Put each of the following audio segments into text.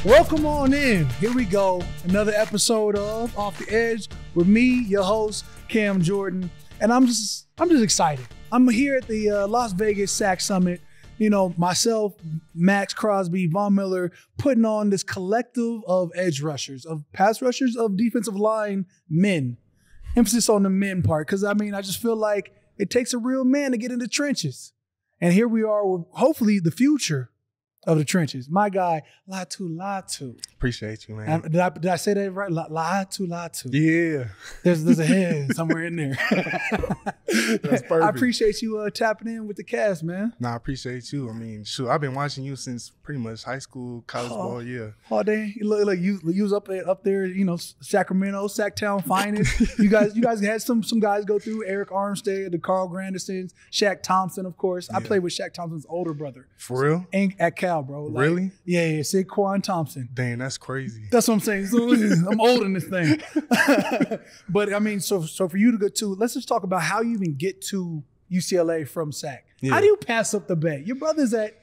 Welcome on in. Here we go. Another episode of Off the Edge with me, your host, Cam Jordan. And I'm just excited. I'm here at the Las Vegas SAC Summit. You know, myself, Maxx Crosby, Von Miller, putting on this collective of edge rushers, of pass rushers, of defensive line men. Emphasis on the men part, because I just feel like it takes a real man to get in the trenches. And here we are with hopefully the future of the trenches. My guy, Laiatu Latu. Appreciate you, man. Did I say that right? Laiatu Latu. Yeah. There's a head somewhere in there. That's perfect. I appreciate you tapping in with the cast, man. Nah, I appreciate you. I mean, shoot, I've been watching you since pretty much high school, college ball, yeah. Oh, dang. You look like you was up there, you know, Sacramento, Sacktown finest. you guys had some guys go through, Eric Armstead, the Carl Grandisons, Shaq Thompson, of course. Yeah. I played with Shaq Thompson's older brother. For real? At Cal, bro. Like, really? Yeah, Saquon Thompson. Dang, that's crazy. That's what I'm saying. So, I'm old in this thing. But I mean, so for you to go to, let's just talk about how you even get to UCLA from SAC. Yeah. How do you pass up the bay? Your brother's at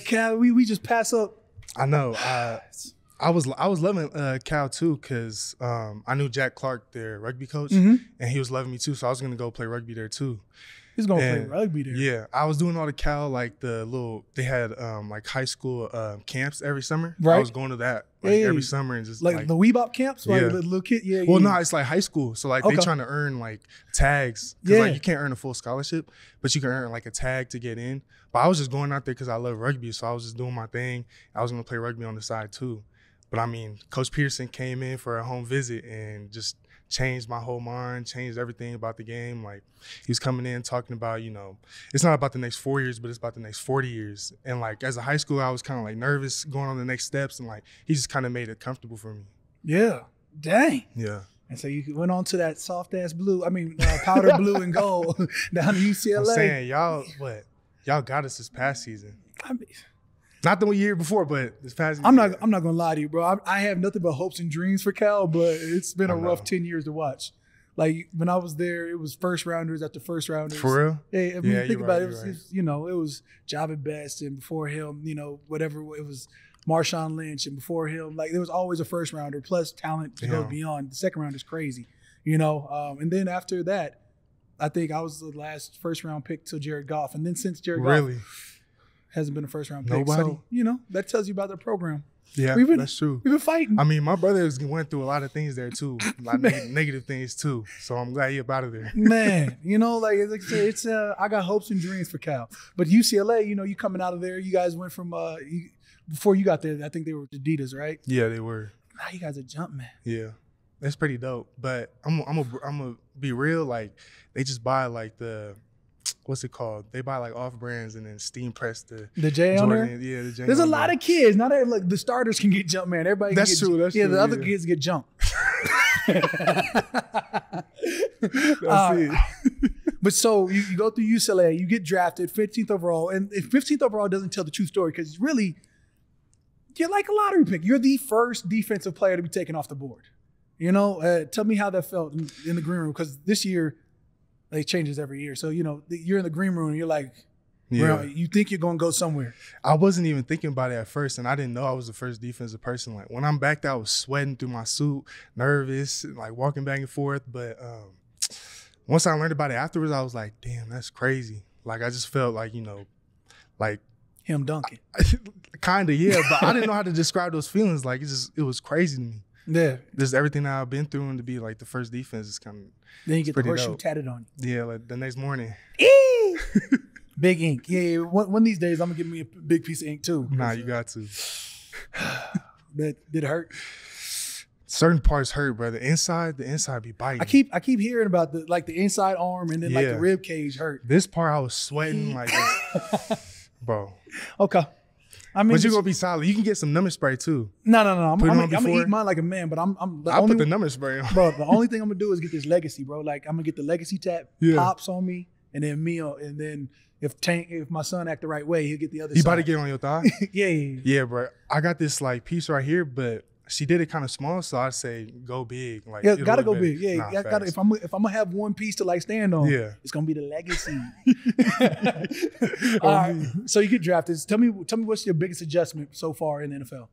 Cal. We just pass up. I know. I was loving Cal too because I knew Jack Clark, their rugby coach, and he was loving me too. So I was gonna go play rugby there too. He's gonna play rugby there. Yeah, I was doing all the Cal, like they had like high school camps every summer. Right. I was going to that every summer and just like the Weebop camps, like yeah. the little kid. Yeah. Well, no, it's like high school. So like they trying to earn like tags because like you can't earn a full scholarship, but you can earn like a tag to get in. But I was just going out there because I love rugby, so I was just doing my thing. I was gonna play rugby on the side too. But I mean, Coach Peterson came in for a home visit and just changed my whole mind, changed everything about the game. Like he was coming in talking about, you know, it's not about the next 4 years, but it's about the next 40 years. And like as a high school, I was kind of like nervous going on the next steps, and like he just kind of made it comfortable for me. Yeah. Dang. Yeah. And so you went on to that soft ass blue, powder blue and gold down to UCLA. I'm saying y'all got us this past season. I mean, not the year before, but this past season. I'm not gonna lie to you, bro. I have nothing but hopes and dreams for Cal, but it's been a rough 10 years to watch. Like when I was there, it was first rounders after first rounders. For real? Yeah, I mean, think about it. It was you know, it was Javid Best, and before him, you know, whatever it was, Marshawn Lynch, and before him, like there was always a first rounder plus talent to go beyond. The second round is crazy, you know. And then after that, I think I was the last first round pick till Jared Goff, and then since Jared Goff hasn't been a first round pick. Nobody? So, you know, that tells you about the program. Yeah, that's true. We've been fighting. I mean, my brother went through a lot of things there too, a lot of negative things too. So I'm glad he up out of there. Man, you know, like it's I got hopes and dreams for Cal. But UCLA, you know, you coming out of there, you guys went from before you got there, I think they were Adidas, right? Yeah, they were. Now you guys are Jumpman. Yeah, that's pretty dope. But I'm gonna be real. Like they just buy like what's it called? They buy like off brands and then steam press the J on there. Yeah, the J. There's a lot of kids. Not that like the starters can get Jumpman. Everybody. That's true. That's true. The other kids get Jump. That's it. But so you go through UCLA, you get drafted 15th overall, and if 15th overall doesn't tell the true story, because really, you're like a lottery pick. You're the first defensive player to be taken off the board. You know, tell me how that felt in the green room, because this year. It changes every year. So, you know, you're in the green room and you're like, you think you're going to go somewhere. I wasn't even thinking about it at first, and I didn't know I was the first defensive person. Like, when I'm back there, I was sweating through my suit, nervous, like walking back and forth. But once I learned about it afterwards, I was like, damn, that's crazy. Like, I just felt like, you know, like. Him dunking. Kind of, yeah. But I didn't know how to describe those feelings. Like, it was crazy to me. Yeah. Just everything that I've been through, and to be like the first defense is kind of. Then you get the horseshoe tatted on you. Yeah, like the next morning. Big ink. Yeah. One of these days, I'm going to give me a big piece of ink too. Nah, you got to. Did it hurt? Certain parts hurt, brother. The inside be biting. I keep hearing about the inside arm and then like the rib cage hurt. This part I was sweating like, bro. Okay. I mean, but you're gonna be solid. You can get some numbing spray too. No. I'm gonna eat mine like a man, but I'll put the numbing spray on. Bro, the only thing I'm gonna do is get this legacy, bro. Like I'm gonna get the legacy tap, pops on me, and then if my son act the right way, he'll get the other side. You about to get on your thigh? Yeah. Yeah, bro. I got this like piece right here, but she did it kind of small, so I'd say go big. Like, yeah, gotta go big. Yeah, gotta. If I'm gonna have one piece to like stand on, it's gonna be the legacy. All right. So you get drafted. Tell me what's your biggest adjustment so far in the NFL?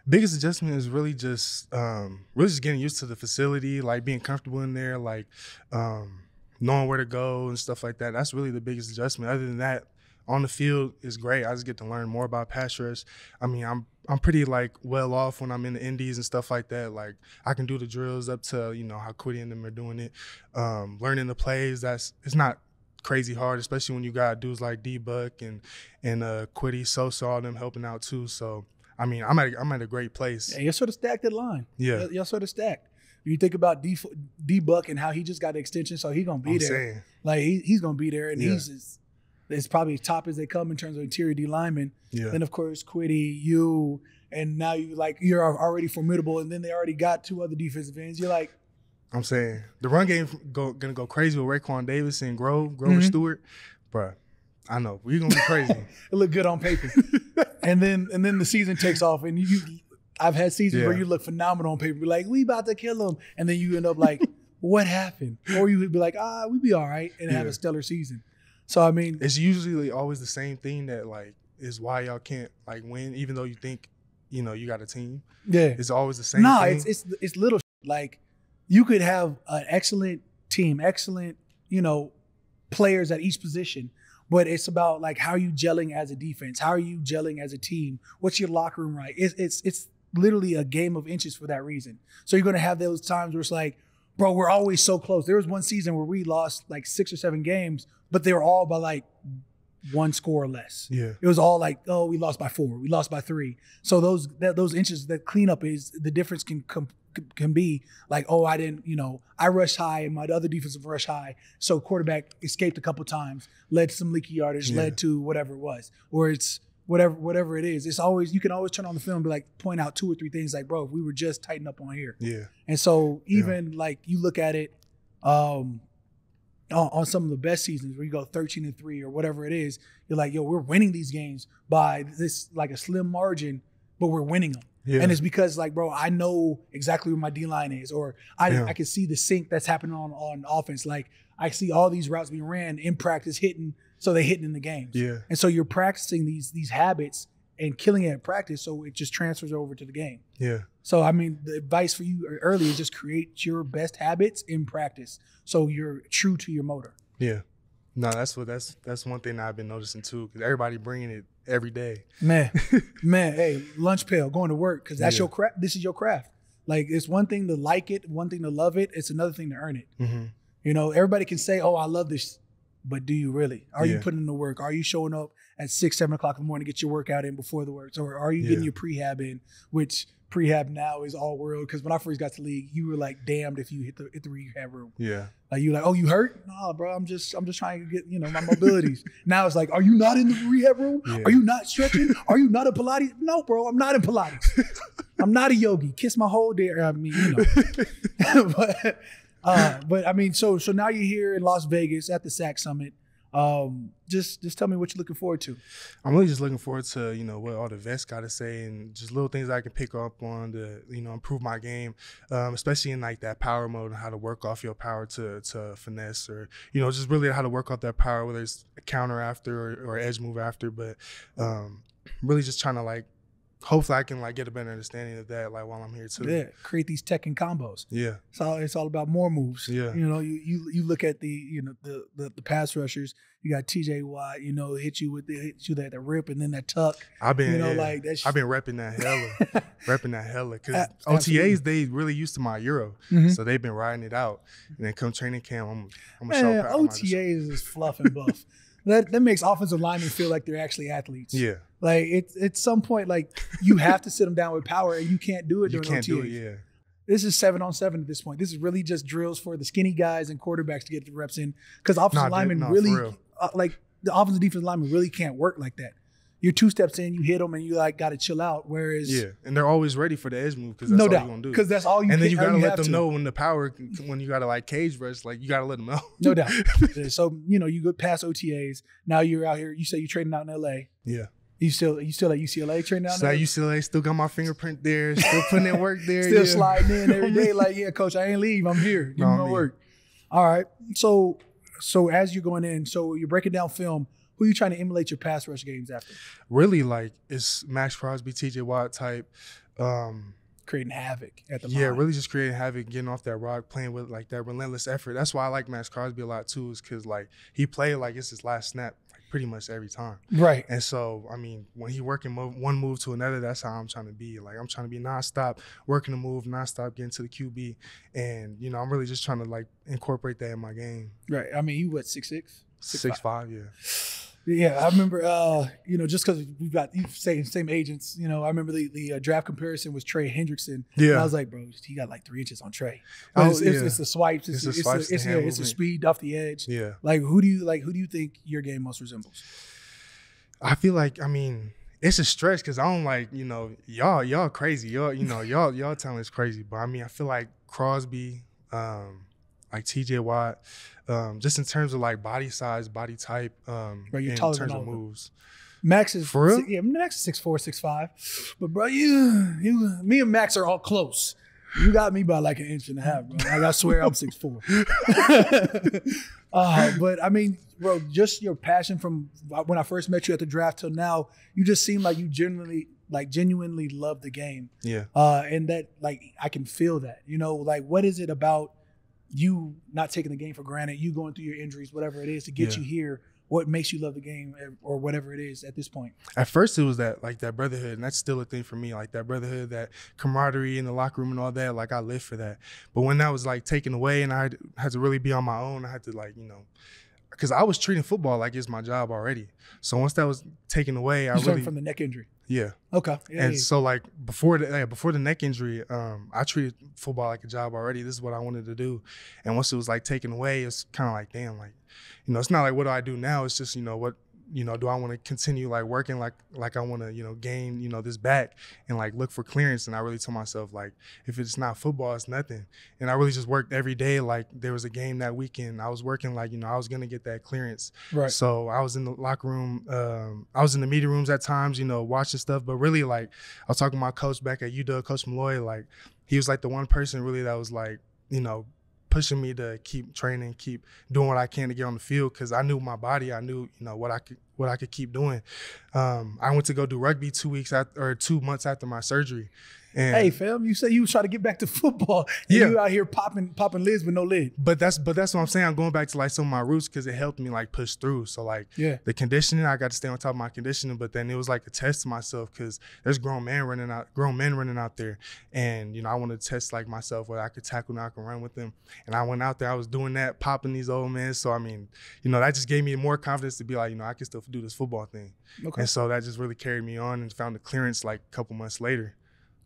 Biggest adjustment is really just getting used to the facility, like being comfortable in there, like knowing where to go and stuff like that. That's really the biggest adjustment. Other than that, on the field is great. I just get to learn more about pass rush. I mean, I'm pretty like well off when I'm in the indies and stuff like that. Like I can do the drills up to how Quiddy and them are doing it. Learning the plays, it's not crazy hard, especially when you got dudes like D-Buck and Quiddy, so all them helping out too. So I mean, I'm at a great place. Yeah, you're sort of stacked at line. Yeah, you're sort of stacked. You think about D-Buck and how he just got the extension, so he's gonna be there. Saying. Like he's gonna be there, and it's probably as top as they come in terms of interior D linemen. Yeah. Then of course Quiddy, you, and now you're already formidable, and then they already got 2 other defensive ends. You're like, I'm saying the run game gonna go crazy with Raekwon Davis and Grover Stewart, bruh. I know we're gonna be crazy. It looked good on paper, and then the season takes off, and I've had seasons where you look phenomenal on paper. You're like, we about to kill them, and then you end up like, what happened? Or you would be like, we be all right, and have a stellar season. So I mean, it's usually always the same thing that like is why y'all can't like win, even though you think you got a team. Yeah, it's always the same. Thing. It's little like you could have an excellent team, excellent players at each position, but it's about like how are you gelling as a defense, how are you gelling as a team, what's your locker room right? It's literally a game of inches for that reason. So you're gonna have those times where it's like, bro, we're always so close. There was one season where we lost like 6 or 7 games, but they were all by like 1 score or less. Yeah. It was all like, we lost by 4, we lost by 3. So those inches, that cleanup is the difference can be like, I didn't, I rushed high and my other defensive rushed high. So quarterback escaped a couple times, led to some leaky yardage, led to whatever it was. Or it's whatever it is. It's always, you can always turn on the film and be like, point out 2 or 3 things like, bro, if we were just tightened up on here. Yeah. And so even like you look at it on some of the best seasons where you go 13-3 or whatever it is, you're like, we're winning these games by this like a slim margin, but we're winning them. Yeah. And it's because like, bro, I know exactly where my D-line is, or I can see the sync that's happening on offense. Like I see all these routes being ran in practice hitting, so they hitting in the games. Yeah. And so you're practicing these habits and killing it at practice, so it just transfers over to the game. Yeah. So I mean, the advice for you early is just create your best habits in practice, so you're true to your motor. Yeah. No, that's one thing that I've been noticing too, because everybody bringing it every day. Man, hey, lunch pail, going to work, because that's your craft. This is your craft. Like it's one thing to like it, one thing to love it. It's another thing to earn it. Mm-hmm. Everybody can say, "Oh, I love this," but do you really? Are you putting in the work? Are you showing up at 6, 7 o'clock in the morning to get your workout in before the works, or are you getting your prehab in? Which prehab now is all world, because when I first got to league, you were like damned if you hit the rehab room. Yeah. Like you like, oh, you hurt? No, bro, I'm just trying to get my mobilities. Now it's like, are you not in the rehab room? Yeah. Are you not stretching? Are you not in Pilates? No, bro, I'm not in Pilates. I'm not a yogi. Kiss my whole day. I mean, but I mean, so now you're here in Las Vegas at the SAC Summit. Just tell me what you're looking forward to. I'm really just looking forward to what all the vets got to say, and just little things I can pick up on to improve my game, especially in like that power mode and how to work off your power to finesse, or just really how to work off that power, whether it's a counter after or edge move after, but really just trying to like hopefully I can like get a better understanding of that like while I'm here too. Yeah, create these Tekken combos. Yeah, it's all about more moves. Yeah, you look at the the pass rushers. You got T.J. Watt, hit you that rip and then that tuck. I've been I've been repping that hella because OTAs they really used to my Euro, so they've been riding it out. And then come training camp, I'm gonna show OTAs is fluff and buff. That makes offensive linemen feel like they're actually athletes. Yeah. Like it's at some point, like you have to sit them down with power, and you can't do it during OTAs. You can't do it, yeah. This is 7-on-7 at this point. This is really just drills for the skinny guys and quarterbacks to get the reps in, because offensive linemen really, like the offensive and defensive linemen really can't work like that. You're 2 steps in, you hit them, and you like got to chill out. Whereas and they're always ready for the edge move, because that's all you're gonna do. Because that's all you. And then you gotta let them know when you gotta like cage rush, like you gotta let them know. No doubt. So you go past OTAs. Now you're out here. You say you're training out in LA. Yeah. You still at UCLA training out there? UCLA, still got my fingerprint there, still putting in work there. Still sliding in every day like, coach, I ain't leave, I'm here. Give me my work. All right. So as you're going in, so you're breaking down film, who are you trying to emulate your pass rush games after? Really, like, it's Maxx Crosby, T.J. Watt type. Creating havoc at the yeah, mind. really just creating havoc, getting off that rock, playing with like that relentless effort. That's why I like Maxx Crosby a lot too, is because like he played like it's his last snap like pretty much every time. Right. And so I mean, when he working one move to another, that's how I'm trying to be. Like I'm trying to be nonstop working the move, nonstop getting to the QB, and you know I'm really just trying to like incorporate that in my game. Right. I mean, you what 6'6"? 6'5", yeah. Yeah, I remember, you know, just because we've got same agents, you know, I remember the draft comparison was Trey Hendrickson. Yeah. And I was like, bro, he got like 3 inches on Trey. It's the swipes. It's the speed off the edge. Yeah. Like, who do you think your game most resembles? I feel like, I mean, it's a stretch because I don't like, you know, y'all crazy. Y'all talent's crazy. But I mean, I feel like Crosby, like T.J. Watt, just in terms of like body size, body type, Bro, you're in taller terms than of all moves. Max is For real? Yeah, Max is 6'4", 6'5". But bro, me and Max are all close. You got me by like 1.5 inches, bro. Like, I swear I'm 6'4". But I mean, bro, just your passion from when I first met you at the draft till now, you just seem like you genuinely love the game. Yeah. And that, like, I can feel that. You know, like, what is it about you not taking the game for granted, you going through your injuries, whatever it is, to get you here? What makes you love the game, or whatever it is at this point? At first, it was that brotherhood, and that's still a thing for me. Like that brotherhood, that camaraderie in the locker room and all that. Like I live for that. But when that was like taken away, and I had to really be on my own, I had to like, you know, because I was treating football like it's my job already. So once that was taken away, I really from the neck injury. Yeah. Okay. Yeah, and so like before the neck injury, I treated football like a job already. This is what I wanted to do. And once it was like taken away, it's kind of like, damn, like, you know, it's not like what do I do now? It's just, you know, what, you know, do I want to continue like working like I want to, you know, gain, you know, this back and like look for clearance? And I really told myself, like, if it's not football, it's nothing. And I really just worked every day. Like there was a game that weekend, I was working like, you know, I was going to get that clearance. Right. So I was in the locker room. I was in the meeting rooms at times, you know, watching stuff. But really, like, I was talking to my coach back at UW, Coach Malloy. Like, he was like the one person really that was like, you know, pushing me to keep training, keep doing what I can to get on the field, because I knew my body, I knew, you know, what I could keep doing. I went to go do rugby 2 months after my surgery. And hey, fam, you say you was trying to get back to football, and you out here popping lids with no lid. But that's what I'm saying. I'm going back to like some of my roots because it helped me like push through. So like the conditioning, I got to stay on top of my conditioning. But then it was like a test to myself because there's grown men running out there, and you know I wanted to test like myself whether I could tackle and I could run with them. And I went out there, I was doing that, popping these old men. So I mean, you know, that just gave me more confidence to be like, you know, I can still do this football thing. Okay. And so that just really carried me on and found the clearance like a couple months later.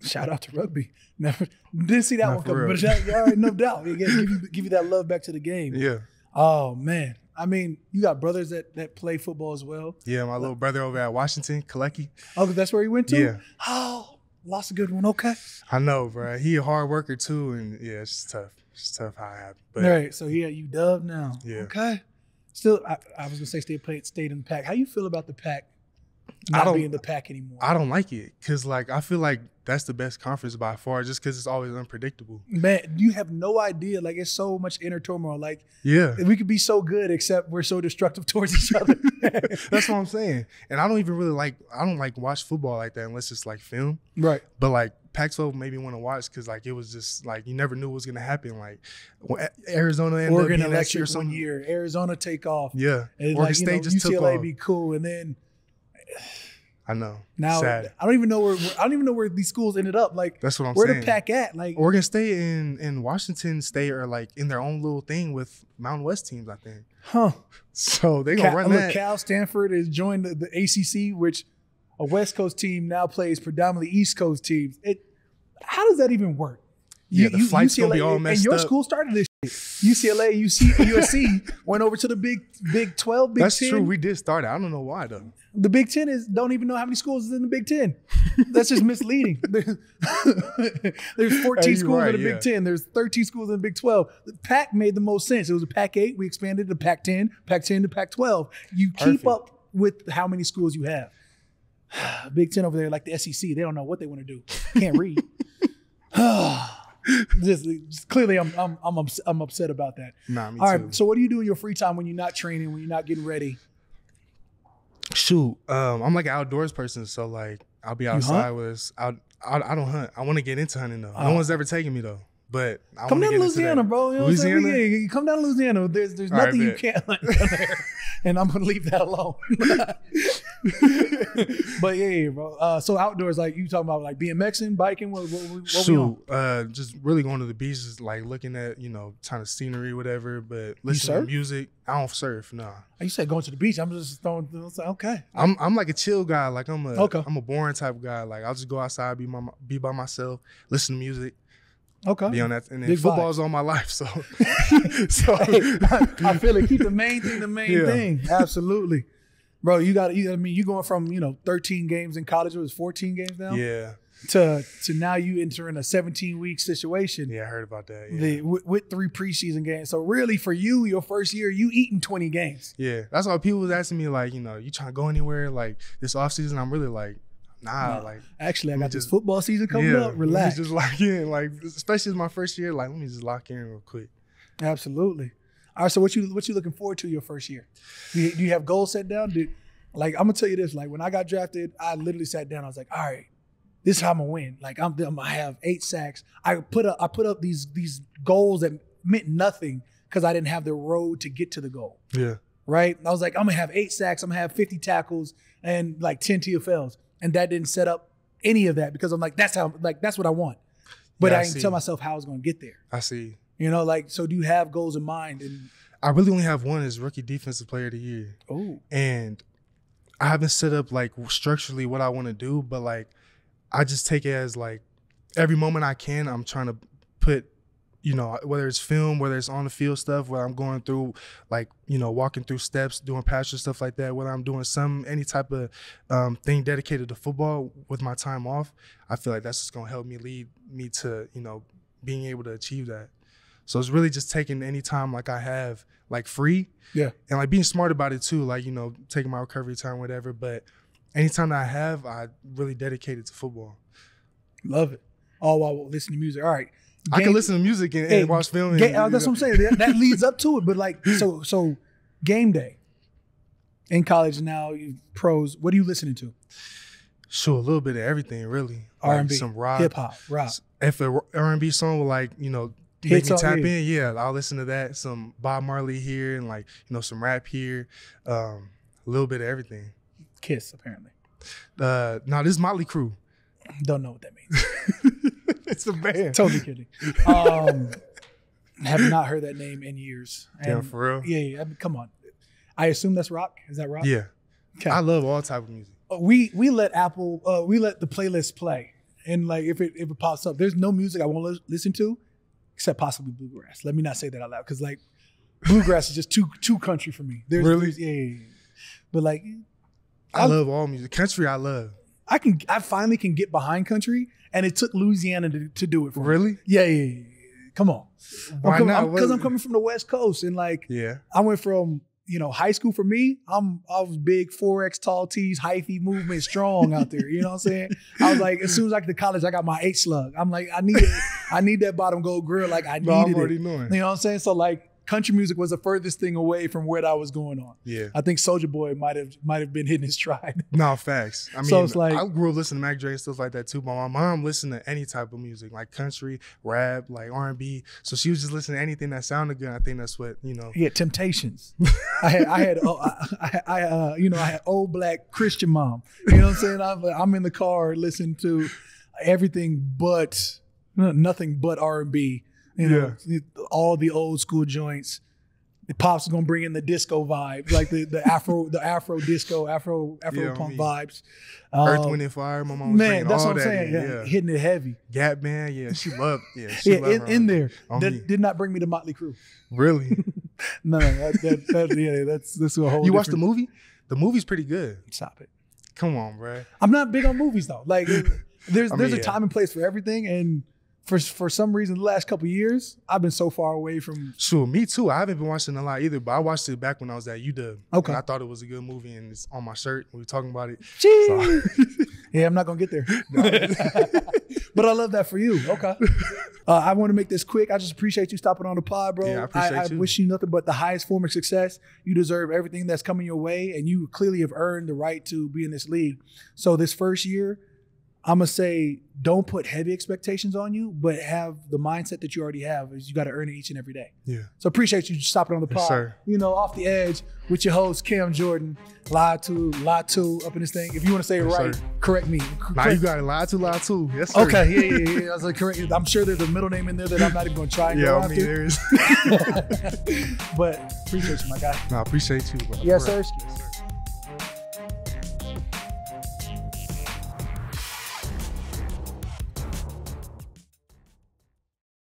Shout out to rugby. Never didn't see that one coming, but all right, no doubt. Give you that love back to the game. Yeah. Oh man. I mean, you got brothers that play football as well. Yeah, my little brother over at Washington, Kalecki. Oh, that's where he went to? Yeah. Oh, lost a good one. Okay. I know, bro. He a hard worker too, and yeah, it's tough. It's tough how it happened. All right, so you dub now. Yeah. Okay. Still, I was gonna say stayed in the pack. How you feel about the pack not being the pack anymore? I don't like it because like I feel like that's the best conference by far, just because it's always unpredictable. Man, you have no idea. Like, it's so much inner turmoil. Like, we could be so good, except we're so destructive towards each other. That's what I'm saying. And I don't even really I don't watch football like that unless it's like film. Right. But like Pac-12 made me want to watch because like it was just like you never knew what was gonna happen. Like Arizona ended Oregon up being that year, one year, Arizona take off. Yeah. And Oregon State just took UCLA off. be cool, and then I know. Now sad. I don't even know where these schools ended up. Like, that's what I'm saying. Where the pack at? Like Oregon State and Washington State are like in their own little thing with Mountain West teams, I think. Huh. So they gonna run that. Cal Stanford has joined the ACC, which a West Coast team now plays predominantly East Coast teams. How does that even work? The flight's gonna be all messed up. And your up. school started this shit. UCLA, USC went over to the Big 12, Big 10. That's true. We did start it. I don't know why though. The Big 10 don't even know how many schools is in the Big 10. That's just misleading. There's 14 schools in the Big 10. There's 13 schools in the Big 12. The Pac made the most sense. It was a Pac 8. We expanded to Pac 10, Pac 10 to Pac 12. You keep up with how many schools you have. Big 10 over there, like the SEC, they don't know what they want to do. Can't read. Just clearly, I'm upset about that. Nah, me All too. right. So, what do you do in your free time when you're not training, when you're not getting ready? Shoot, I'm like an outdoors person, so like I'll be outside with us. I don't hunt. I want to get into hunting though. No one's ever taken me though. But I come down to get Louisiana, bro. You know Louisiana? what I'm saying? You come down to Louisiana. There's nothing you can't hunt down there. And I'm gonna leave that alone. But yeah, bro. So outdoors, like you talking about like BMXing, biking, what we on? Just really going to the beaches, like looking at, kind of scenery, whatever, but listening to music. I don't surf, nah. You said going to the beach. I'm just throwing, okay. I'm like a chill guy. Like I'm a boring type of guy. Like I'll just go outside, be by myself, listen to music. Okay. Be on that, and then football's all my life, so. Hey, I feel it. Keep the main thing the main thing. Absolutely, bro. You going from 13 games in college. It was 14 games now. Yeah. To now you enter in a 17-week situation. Yeah, I heard about that. Yeah. With 3 preseason games. So really, for you, your first year, you eating 20 games. Yeah, that's why people was asking me like, you trying to go anywhere like this off season? I'm really like. Nah, like actually, I got this football season coming up. Relax. Let me just lock in, like especially as my first year. Like, let me just lock in real quick. Absolutely. All right. So, what you looking forward to your first year? Do you have goals set down? I'm gonna tell you this. Like when I got drafted, I literally sat down. I was like, all right, this is how I'm gonna win. Like I'm gonna have 8 sacks. I put up these goals that meant nothing because I didn't have the road to get to the goal. Yeah. Right. I was like, I'm gonna have 8 sacks. I'm gonna have 50 tackles and like 10 TFLs. And that didn't set up any of that because I'm like, that's what I want. But I didn't tell myself how I was going to get there. I see. So do you have goals in mind? And I really only have one, is rookie defensive player of the year. Oh. And I haven't set up like structurally what I want to do, but like I just take it as like every moment I can, I'm trying to put, whether it's film, whether it's on the field stuff, where I'm going through like, walking through steps, doing pasture stuff like that, whether I'm doing any type of thing dedicated to football with my time off, I feel like that's just going to help me lead me to, being able to achieve that. So it's really just taking any time like I have like free. Yeah. And like being smart about it too, like, taking my recovery time, whatever. But anytime that I have, I really dedicate it to football. Love it. All while listening to music. All right. I can listen to music and watch film. That's what I'm saying. That leads up to it. But like, so game day in college now, you pros, what are you listening to? Sure, a little bit of everything, really. R&B, like some rock, hip hop, rock. If a R&B song will like, make me tap in, I'll listen to that. Some Bob Marley here and like, some rap here. A little bit of everything. Kiss, apparently. No, this is Motley Crue. Don't know what that means. It's a band. Totally kidding. Have not heard that name in years. Yeah, for real? Yeah. I mean, come on. I assume that's rock. Is that rock? Yeah. Okay. I love all type of music. We let the playlist play, and like if it pops up, there's no music I won't listen to, except possibly bluegrass. Let me not say that out loud because like bluegrass is just too country for me. Really? Yeah. But like, I love all music. Country, I love. I finally can get behind country, and it took Louisiana to do it for me. Really? Yeah. Come on. Why not? Because I'm coming from the West Coast, and like, I went from high school for me. I was big 4X tall tees, hyphy movement, strong out there. You know what I'm saying? I was like, as soon as I get to college, I got my 8 slug. I'm like, I need that bottom gold grill. Like I needed I'm already it. Knowing. You know what I'm saying? So like, country music was the furthest thing away from where I was going on. Yeah. I think Soulja Boy might have been hitting his stride. No, facts. I mean, so it's like, I grew up listening to Mac Dre and stuff like that too, but my mom listened to any type of music, like country, rap, like R&B. So she was just listening to anything that sounded good. I think that's what, Yeah, Temptations. I had old black Christian mom. You know what I'm saying? I'm in the car listening to nothing but R&B. All the old school joints. The Pops is gonna bring in the disco vibe, like the Afro disco, Afro punk vibes. Earth, Wind and Fire. My mom was bringing that's all what I'm that saying. in. Hitting it heavy. Gap Band, she loved. In there. That did not bring me to Motley Crue. Really? No, that's a whole. You watched the movie? The movie's pretty good. Stop it. Come on, bro. I'm not big on movies though. Like there's a time and place for everything, and for some reason, the last couple of years, I've been so far away from. Sure, me too. I haven't been watching a lot either, but I watched it back when I was at UW. Okay. And I thought it was a good movie, and it's on my shirt. We were talking about it. So. Yeah, I'm not gonna get there. But I love that for you. Okay. I want to make this quick. I just appreciate you stopping on the pod, bro. Yeah, I appreciate you. I wish you nothing but the highest form of success. You deserve everything that's coming your way, and you clearly have earned the right to be in this league. So this first year, I'm going to say don't put heavy expectations on you, but have the mindset that you already have is you got to earn it each and every day. Yeah. So appreciate you stopping on the pod. Yes, sir. You know, Off the Edge with your host, Cam Jordan. Laiatu Latu up in this thing. If you want to say it right, correct me. Nah, you got it. Laiatu Latu. Yes, sir. Okay, yeah. I was like, correct. I'm sure there's a middle name in there that I'm not even going to try and go after. There is. But appreciate you, my guy. No, I appreciate you, bro. Yes, sir. Yes, sir.